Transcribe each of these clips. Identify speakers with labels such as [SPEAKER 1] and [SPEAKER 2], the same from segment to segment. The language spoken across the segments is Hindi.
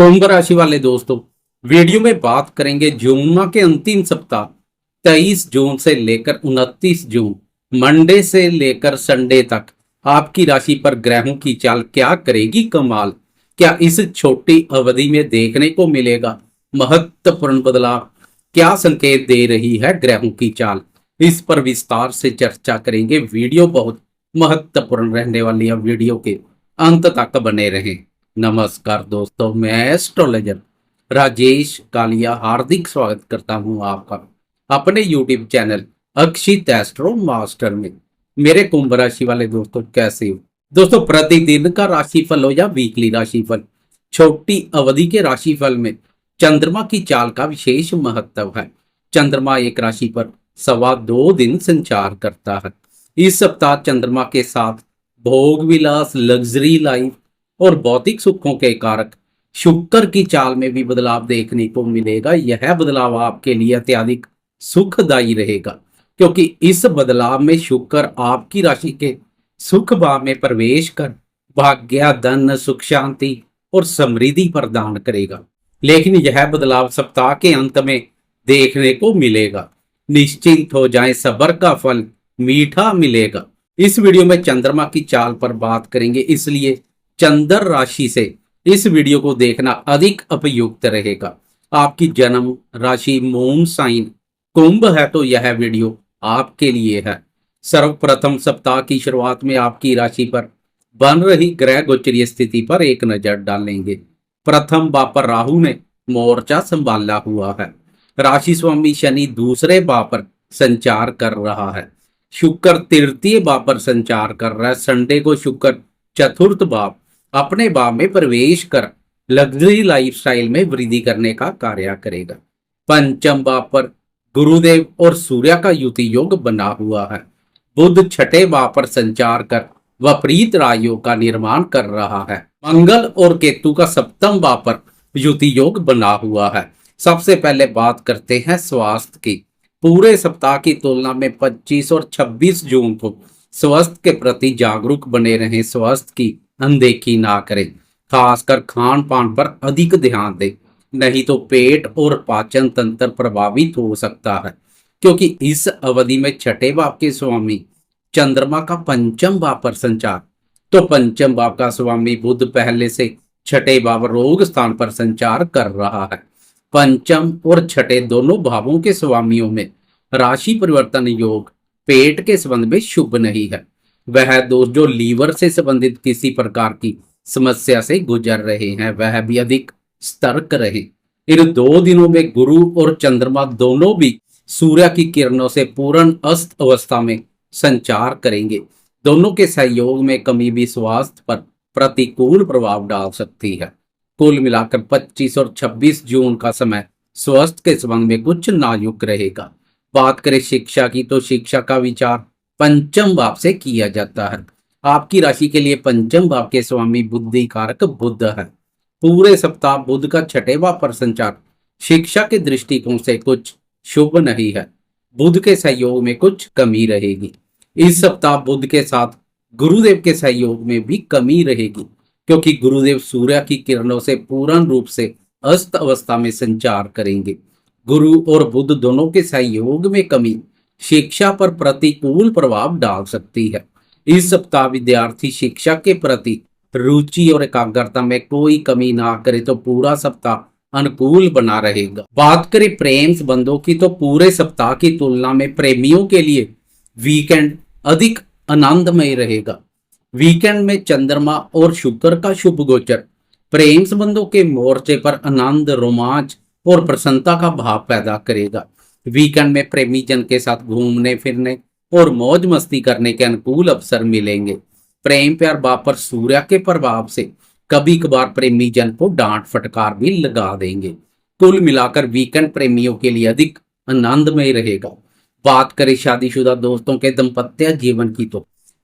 [SPEAKER 1] कुंभ राशि वाले दोस्तों, वीडियो में बात करेंगे जून माह के अंतिम सप्ताह 23 जून से लेकर 29 जून मंडे से लेकर संडे तक आपकी राशि पर ग्रहों की चाल क्या करेगी कमाल। क्या इस छोटी अवधि में देखने को मिलेगा महत्वपूर्ण बदलाव? क्या संकेत दे रही है ग्रहों की चाल? इस पर विस्तार से चर्चा करेंगे। वीडियो बहुत महत्वपूर्ण रहने वाली है, वीडियो के अंत तक बने रहें। नमस्कार दोस्तों, मैं एस्ट्रोलॉजर राजेश कालिया हार्दिक स्वागत करता हूं आपका अपने यूट्यूब चैनल अक्षित एस्ट्रो मास्टर में। मेरे कुंभ राशि वाले दोस्तों, कैसे हो दोस्तों? प्रतिदिन का राशिफल हो या वीकली राशिफल, छोटी अवधि के राशिफल में चंद्रमा की चाल का विशेष महत्व है। चंद्रमा एक राशि पर 2.25 दिन संचार करता है। इस सप्ताह चंद्रमा के साथ भोग विलास, लग्जरी लाइफ और भौतिक सुखों के कारक शुक्र की चाल में भी बदलाव देखने को मिलेगा। यह बदलाव आपके लिए अत्यधिक सुखदायी रहेगा, क्योंकि इस बदलाव में शुक्र आपकी राशि के सुख भाव में प्रवेश कर भाग्य, धन, सुख, शांति और समृद्धि प्रदान करेगा। लेकिन यह बदलाव सप्ताह के अंत में देखने को मिलेगा। निश्चिंत हो जाएं, सब्र का फल मीठा मिलेगा। इस वीडियो में चंद्रमा की चाल पर बात करेंगे, इसलिए चंद्र राशि से इस वीडियो को देखना अधिक उपयुक्त रहेगा। आपकी जन्म राशि मून साइन कुंभ है, तो यह वीडियो आपके लिए है। सर्वप्रथम सप्ताह की शुरुआत में आपकी राशि पर बन रही ग्रह गोचरीय स्थिति पर एक नजर डालेंगे। प्रथम भाव पर राहु ने मोर्चा संभाला हुआ है। राशि स्वामी शनि दूसरे भाव पर संचार कर रहा है। शुक्र तृतीय भाव पर संचार कर रहा है। संडे को शुक्र चतुर्थ भाव अपने भाव में प्रवेश कर लग्जरी लाइफस्टाइल में वृद्धि करने का कार्य करेगा। पंचम भाव पर गुरुदेव और सूर्य का युति योग बना हुआ है। बुध छठे भाव पर संचार कर विपरीत राजयोग का निर्माण कर रहा है। मंगल और केतु का सप्तम भाव पर युति योग बना हुआ है। सबसे पहले बात करते हैं स्वास्थ्य की। पूरे सप्ताह की तुलना में 25 और 26 जून को स्वास्थ्य के प्रति जागरूक बने रहें। स्वास्थ्य की अनदेखी ना करें, खासकर खान पान पर अधिक ध्यान दें, नहीं तो पेट और पाचन तंत्र प्रभावित हो सकता है। क्योंकि इस अवधि में छठे भाव के स्वामी चंद्रमा का पंचम भाव पर संचार, तो पंचम भाव का स्वामी बुध पहले से छठे भाव रोग स्थान पर संचार कर रहा है। पंचम और छठे दोनों भावों के स्वामियों में राशि परिवर्तन योग पेट के संबंध में शुभ नहीं है। वह दोस्त जो लीवर से संबंधित किसी प्रकार की समस्या से गुजर रहे हैं, वह भी अधिक सतर्क रहे। इन 2 दिनों में गुरु और चंद्रमा दोनों भी सूर्य की किरणों से पूर्ण अस्त अवस्था में संचार करेंगे। दोनों के सहयोग में कमी भी स्वास्थ्य पर प्रतिकूल प्रभाव डाल सकती है। कुल मिलाकर 25 और 26 जून का समय स्वास्थ्य के संबंध में कुछ नाजुक रहेगा। बात करें शिक्षा की, तो शिक्षा का विचार पंचम भाव से किया जाता है। आपकी राशि के लिए पंचम भाव के स्वामी बुद्धि कारक बुध है। पूरे सप्ताह बुध का छठे भाव पर संचार शिक्षा के दृष्टिकोण से कुछ शुभ नहीं है। बुध के सहयोग में कुछ कमी रहेगी। इस सप्ताह बुध के साथ गुरुदेव के सहयोग में भी कमी रहेगी, क्योंकि गुरुदेव सूर्य की किरणों से पूर्ण रूप से अस्त अवस्था में संचार करेंगे। गुरु और बुध दोनों के सहयोग में कमी शिक्षा पर प्रतिकूल प्रभाव डाल सकती है। इस सप्ताह विद्यार्थी शिक्षा के प्रति रुचि और एकाग्रता में कोई कमी ना करे तो पूरा सप्ताह अनुकूल बना रहेगा। बात करें प्रेम संबंधों की, तो पूरे सप्ताह की तुलना में प्रेमियों के लिए वीकेंड अधिक आनंदमय रहेगा। वीकेंड में चंद्रमा और शुक्र का शुभ गोचर प्रेम संबंधों के मोर्चे पर आनंद, रोमांच और प्रसन्नता का भाव पैदा करेगा। वीकेंड में प्रेमी जन के साथ घूमने फिरने और मौज मस्ती करने के अनुकूल अवसर मिलेंगे। प्रेम प्यार भाव पर सूर्य के प्रभाव से कभी कभार प्रेमी जन को डांट फटकार भी लगा देंगे। कुल मिलाकर वीकेंड प्रेमियों के लिए अधिक आनंदमय रहेगा। बात करें शादीशुदा दोस्तों के दाम्पत्य जीवन की, तो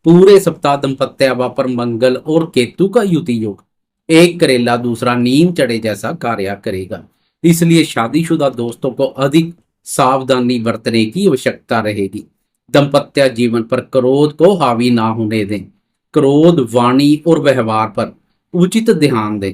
[SPEAKER 1] पूरे सप्ताह दाम्पत्य भाव पर मंगल और केतु का युति योग एक करेला दूसरा नीम चढ़े जैसा कार्य करेगा। इसलिए शादीशुदा दोस्तों को अधिक सावधानी बरतने की आवश्यकता रहेगी। दाम्पत्य जीवन पर क्रोध को हावी ना होने दें। क्रोध, वाणी और व्यवहार पर उचित ध्यान दें।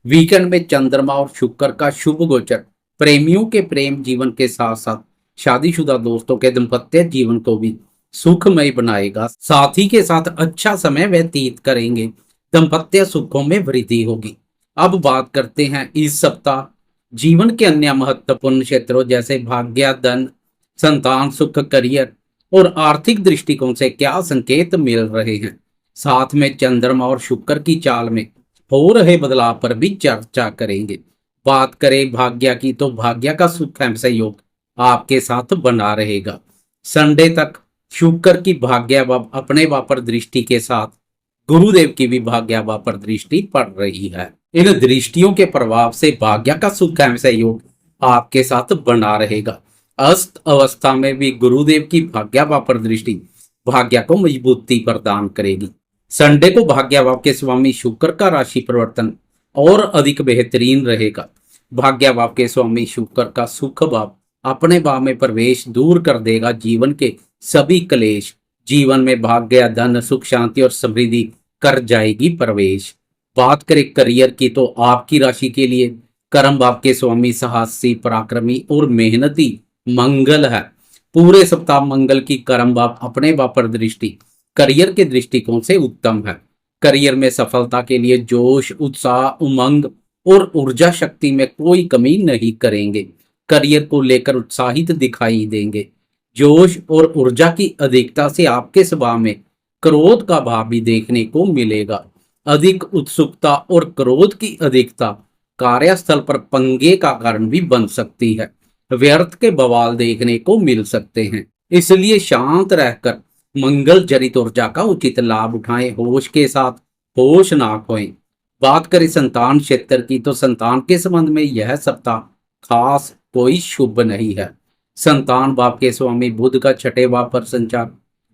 [SPEAKER 1] वीकेंड में चंद्रमा और शुक्र का शुभ गोचर प्रेमियों के प्रेम जीवन के साथ साथ शादीशुदा दोस्तों के दाम्पत्य जीवन को भी सुखमय बनाएगा। साथी के साथ अच्छा समय व्यतीत करेंगे, दाम्पत्य सुखों में वृद्धि होगी। अब बात करते हैं इस सप्ताह जीवन के अन्य महत्वपूर्ण क्षेत्रों जैसे भाग्य, धन, संतान सुख, करियर और आर्थिक दृष्टिकोण से क्या संकेत मिल रहे हैं। साथ में चंद्रमा और शुक्र की चाल में हो रहे बदलाव पर भी चर्चा करेंगे। बात करें भाग्य की तो भाग्य का सुख एवं सहयोग आपके साथ बना रहेगा। संडे तक शुक्र की भाग्य अपने वापर दृष्टि के साथ गुरुदेव की भी भाग्य वापर दृष्टि पड़ रही है। इन दृष्टियों के प्रभाव से भाग्य का सुख एवं सहयोग आपके साथ बना रहेगा। अस्त अवस्था में भी गुरुदेव की भाग्य वापर दृष्टि भाग्य को मजबूती प्रदान करेगी। संडे को भाग्य भाव के स्वामी शुक्र का राशि परिवर्तन और अधिक बेहतरीन रहेगा। भाग्य भाव के स्वामी शुक्र का सुख भाव अपने भाव में प्रवेश दूर कर देगा जीवन के सभी क्लेश। जीवन में भाग्य, धन, सुख, शांति और समृद्धि कर जाएगी प्रवेश। बात करें करियर की तो आपकी राशि के लिए कर्म भाव के स्वामी साहसी, पराक्रमी और मेहनती मंगल है। पूरे सप्ताह मंगल की कर्म भाव अपने भाव पर दृष्टि करियर के दृष्टिकोण से उत्तम है। करियर में सफलता के लिए जोश, उत्साह, उमंग और ऊर्जा शक्ति में कोई कमी नहीं करेंगे। करियर को लेकर उत्साहित दिखाई देंगे। जोश और ऊर्जा की अधिकता से आपके स्वभाव में क्रोध का भाव भी देखने को मिलेगा। अधिक उत्सुकता और क्रोध की अधिकता कार्यस्थल पर पंगे का कारण भी बन सकती है। व्यर्थ के बवाल देखने को मिल सकते हैं, इसलिए शांत रहकर मंगल जनित ऊर्जा का उचित लाभ उठाएं। होश के साथ होश ना खोएं। बात करें संतान क्षेत्र की तो संतान के संबंध में यह सप्ताह खास कोई शुभ नहीं है। संतान भाव के स्वामी बुध का छठे भाव पर संचार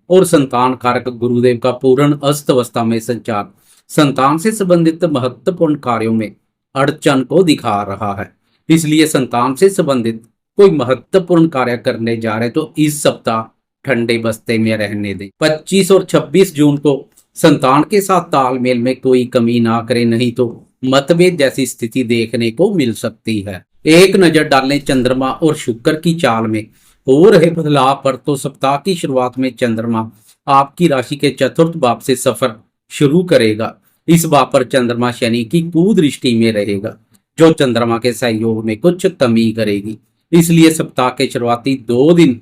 [SPEAKER 1] और संतान कारक गुरुदेव का पूर्ण अस्त अवस्था में संचार संतान से संबंधित महत्वपूर्ण कार्यों में अड़चन को दिखा रहा है। इसलिए संतान से संबंधित कोई महत्वपूर्ण कार्य करने जा रहे तो इस सप्ताह ठंडे बस्ते में रहने दें। 25 और 26 जून को संतान के साथ तालमेल में कोई कमी ना करें, नहीं तो मतभेद जैसी स्थिति देखने को मिल सकती है। एक नजर डालें चंद्रमा और शुक्र की चाल में हो रहे बदलाव पर तो सप्ताह की शुरुआत में चंद्रमा आपकी राशि के चतुर्थ भाव से सफर शुरू करेगा। इस भाव पर चंद्रमा शनि की कुदृष्टि में रहेगा, जो चंद्रमा के सहयोग में कुछ कमी करेगी। इसलिए सप्ताह के शुरुआती 2 दिन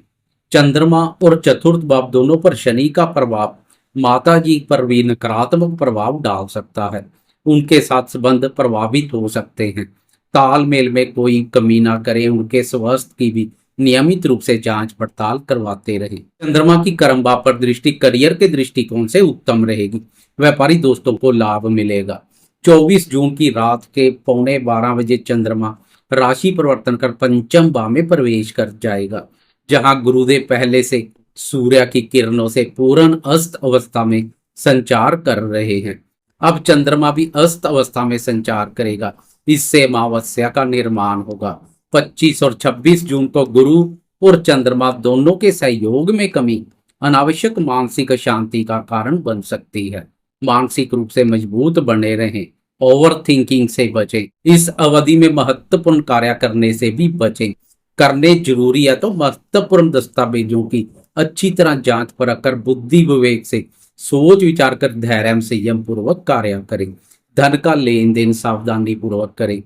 [SPEAKER 1] चंद्रमा और चतुर्थ भाव दोनों पर शनि का प्रभाव माता जी पर भी नकारात्मक प्रभाव डाल सकता है। उनके साथ संबंध प्रभावित हो सकते हैं। तालमेल में कोई कमी ना करें। उनके स्वास्थ्य की भी नियमित रूप से जांच पड़ताल करवाते रहें। चंद्रमा की कर्म भाव पर दृष्टि करियर के दृष्टिकोण से उत्तम रहेगी। व्यापारी दोस्तों को लाभ मिलेगा। 24 जून की रात के 11:15 बजे चंद्रमा राशि परिवर्तन कर पंचम भाव में प्रवेश कर जाएगा, जहां गुरुदेव पहले से सूर्य की किरणों से पूर्ण अस्त अवस्था में संचार कर रहे हैं। अब चंद्रमा भी अस्त अवस्था में संचार करेगा। इससे अमावस्या का निर्माण होगा। 25 और 26 जून को गुरु और चंद्रमा दोनों के सहयोग में कमी अनावश्यक मानसिक अशांति का कारण बन सकती है। मानसिक रूप से मजबूत बने रहें। ओवर थिंकिंग से बचें। इस अवधि में महत्वपूर्ण कार्य करने से भी बचें। करने जरूरी है तो महत्वपूर्ण दस्तावेजों की अच्छी तरह जांच परख कर बुद्धि विवेक से सोच विचार कर धैर्य संयम पूर्वक कार्य करें। धन का लेन देन सावधानी पूर्वक करें।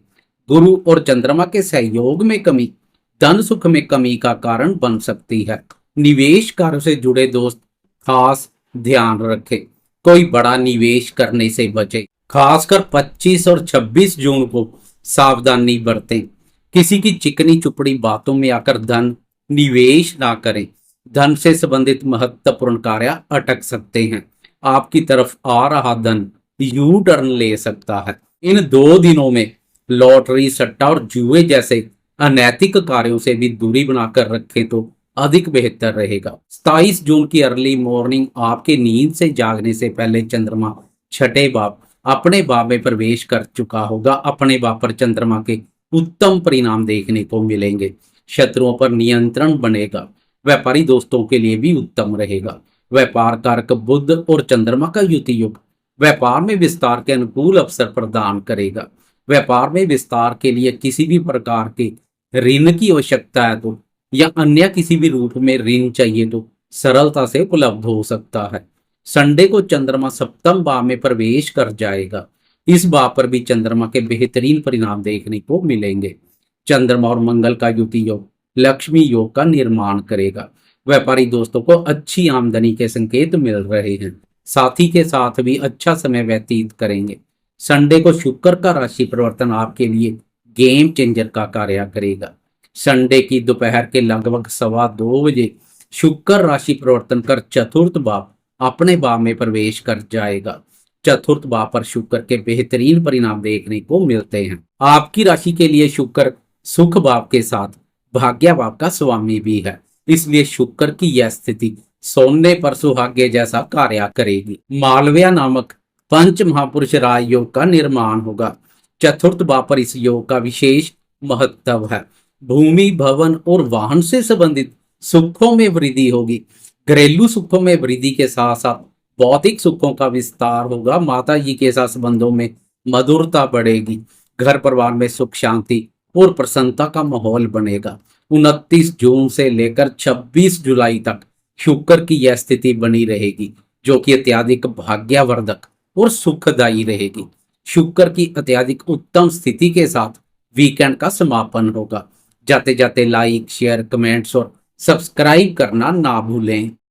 [SPEAKER 1] गुरु और चंद्रमा के सहयोग में कमी धन सुख में कमी का कारण बन सकती है। निवेश कार्य से जुड़े दोस्त खास ध्यान रखें। कोई बड़ा निवेश करने से बचे। खासकर 25 और 26 जून को सावधानी बरतें। किसी की चिकनी चुपड़ी बातों में आकर धन निवेश ना करें। धन से संबंधित महत्वपूर्ण कार्य अटक सकते हैं। आपकी तरफ आ रहा धन यू टर्न ले सकता है। इन 2 दिनों में लॉटरी, सट्टा और जुए जैसे अनैतिक कार्यों से भी दूरी बनाकर रखें तो अधिक बेहतर रहेगा। 27 जून की अर्ली मॉर्निंग आपके नींद से जागने से पहले चंद्रमा छठे भाव अपने भाव में प्रवेश कर चुका होगा। अपने भाव पर चंद्रमा के उत्तम परिणाम देखने को मिलेंगे। शत्रुओं पर नियंत्रण बनेगा। व्यापारी दोस्तों के लिए भी उत्तम रहेगा। व्यापार कारक बुध और चंद्रमा का युति योग व्यापार में विस्तार के अनुकूल अवसर प्रदान करेगा। व्यापार में विस्तार के लिए किसी भी प्रकार के ऋण की आवश्यकता है तो या अन्य किसी भी रूप में ऋण चाहिए तो सरलता से उपलब्ध हो सकता है। संडे को चंद्रमा सप्तम भाव में प्रवेश कर जाएगा। इस भाव पर भी चंद्रमा के बेहतरीन परिणाम देखने को मिलेंगे। चंद्रमा और मंगल का युति योग लक्ष्मी योग का निर्माण करेगा। व्यापारी दोस्तों को अच्छी आमदनी के संकेत मिल रहे हैं। साथी के साथ भी अच्छा समय व्यतीत करेंगे। संडे को शुक्र का राशि परिवर्तन आपके लिए गेम चेंजर का कार्य करेगा। संडे की दोपहर के लगभग 2:15 शुक्र राशि परिवर्तन कर चतुर्थ भाव अपने भाव में प्रवेश कर जाएगा। चतुर्थ भाव पर शुक्र के बेहतरीन परिणाम देखने को मिलते हैं। आपकी राशि के लिए शुक्र सुख भाव के साथ भाग्य भाव का स्वामी भी है, इसलिए शुक्र की यह स्थिति सोने पर सुहागे जैसा कार्य करेगी। मालव्य नामक पंच महापुरुष राज योग का निर्माण होगा। चतुर्थ भाव पर इस योग का विशेष महत्व है। भूमि, भवन और वाहन से संबंधित सुखों में वृद्धि होगी। घरेलू सुखों में वृद्धि के साथ साथ भौतिक सुखों का विस्तार होगा। माता जी के साथ संबंधों में मधुरता बढ़ेगी। घर परिवार में सुख शांति और प्रसन्नता का माहौल बनेगा। 29 जून से लेकर 26 जुलाई तक शुक्र की यह स्थिति बनी रहेगी, जो कि अत्यधिक भाग्यवर्धक और सुखदायी रहेगी। शुक्र की अत्यधिक उत्तम स्थिति के साथ वीकेंड का समापन होगा। जाते जाते लाइक, शेयर, कमेंट्स और सब्सक्राइब करना ना भूलें।